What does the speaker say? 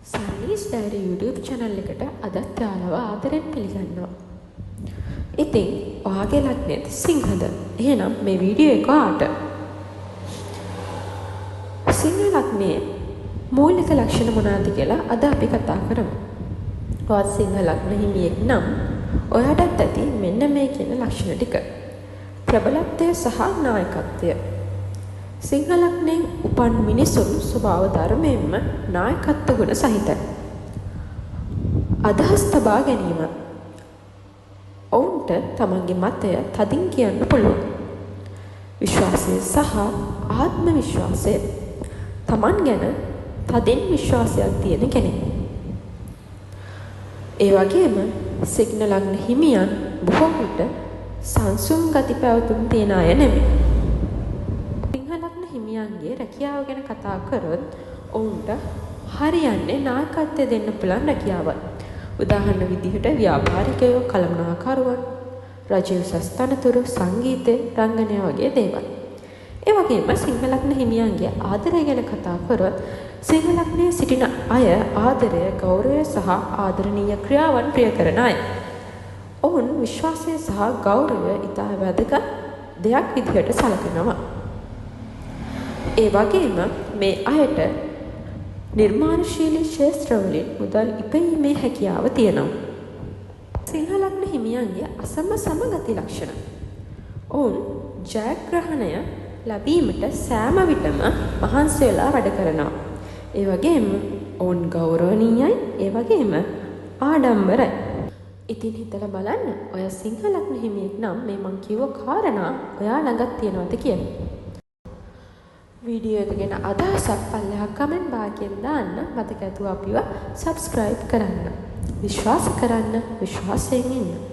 සරණීස් diary YouTube channel එකට අදත් යාළුව ආදරෙන් පිළිගන්නවා. ඉතින් ඔයාගේ ලග්නෙත් සිංහද? එහෙනම් මේ වීඩියෝ එක ඔයාට. සිංහ ලග්නයේ මූලික ලක්ෂණ මොනවාද කියලා අද අපි කතා කරමු. ඔයා සිංහ ලග්න හිමියෙක් නම් ඔයාටත් ඇති මෙන්න මේ කියන ලක්ෂණ ටික. ප්‍රබලත්වය සහ නායකත්වය. සිංහ ලග්නයෙන් උපන් මිනිසුන් ස්වභාව ධර්මයෙන්ම නායකත්ව ගුණ සහිතයි. අදහස් තබා ගැනීම. ඔවුන්ට තමන්ගේ මතය තදින් කියන්න පුළුවන්. විශ්වාසය සහ ආත්ම විශ්වාසය. තමන් ගැන තදින් විශ්වාසයක් තියෙන කෙනෙක්. ඒ වගේම සිංහ ලග්න හිමියන් බොහෝ විට සංසුන් ගති පැවතුම් තියෙන අය නෙමෙයි. හිමියන්ගේ රැකියාව ගැන කතා කරොත් ඔවුන්ට හරියන්නේ නායකත්වය දෙන්න පුළුවන් රැකියාවක්. උදාහරණ විදිහට ව්‍යාපාරිකයෝ, කළමනාකරුවන්, රජයේ උසස් තනතුරු, සංගීතය, රංගනය වගේ දේවල්. ඒ වගේම සිංහ ලග්න හිමියන්ගේ ආදරය ගැන කතා කරොත් සිංහ ලග්නයේ සිටින අය ආදරය, ගෞරවය සහ ආදරණීය ක්‍රියාවන් ප්‍රිය කරන අය. ඔවුන් විශ්වාසය සහ ගෞරවය ඉතා වැදගත් දෙයක් විදිහට සැලකනවා. ඒ වගේම මේ අයට නිර්මාණශීලී ක්ෂේත්‍රවලින් මුදල් ඉපයීමේ හැකියාව තියෙනවා. සිංහ ලග්න හිමියන්ගේ අසම ගති ලක්ෂණ. ඔවුන් ජයග්‍රහණය ලැබීමට සෑම විටම මහන්සි වෙලා වැඩ කරනවා. ඒ වගේම ඔවුන් ගෞරවනීයයි, ඒ වගේම ආඩම්බරයි. ඉතින් හිතලා බලන්න, ඔය සිංහ ලග්න හිමියෙක් නම් මේ මං කිව්ව කාරණා ඔයා ළඟත් තියනවද කියලා. වීඩියෝ එක ගැන අදහසක් පල්ලෙහා කමෙන්ට් භාගයෙන් දාන්න. මතක ඇතුව අපිව සබ්ස්ක්‍රයිබ් කරන්න. විශ්වාස කරන්න, විශ්වාසයෙන් ඉන්න.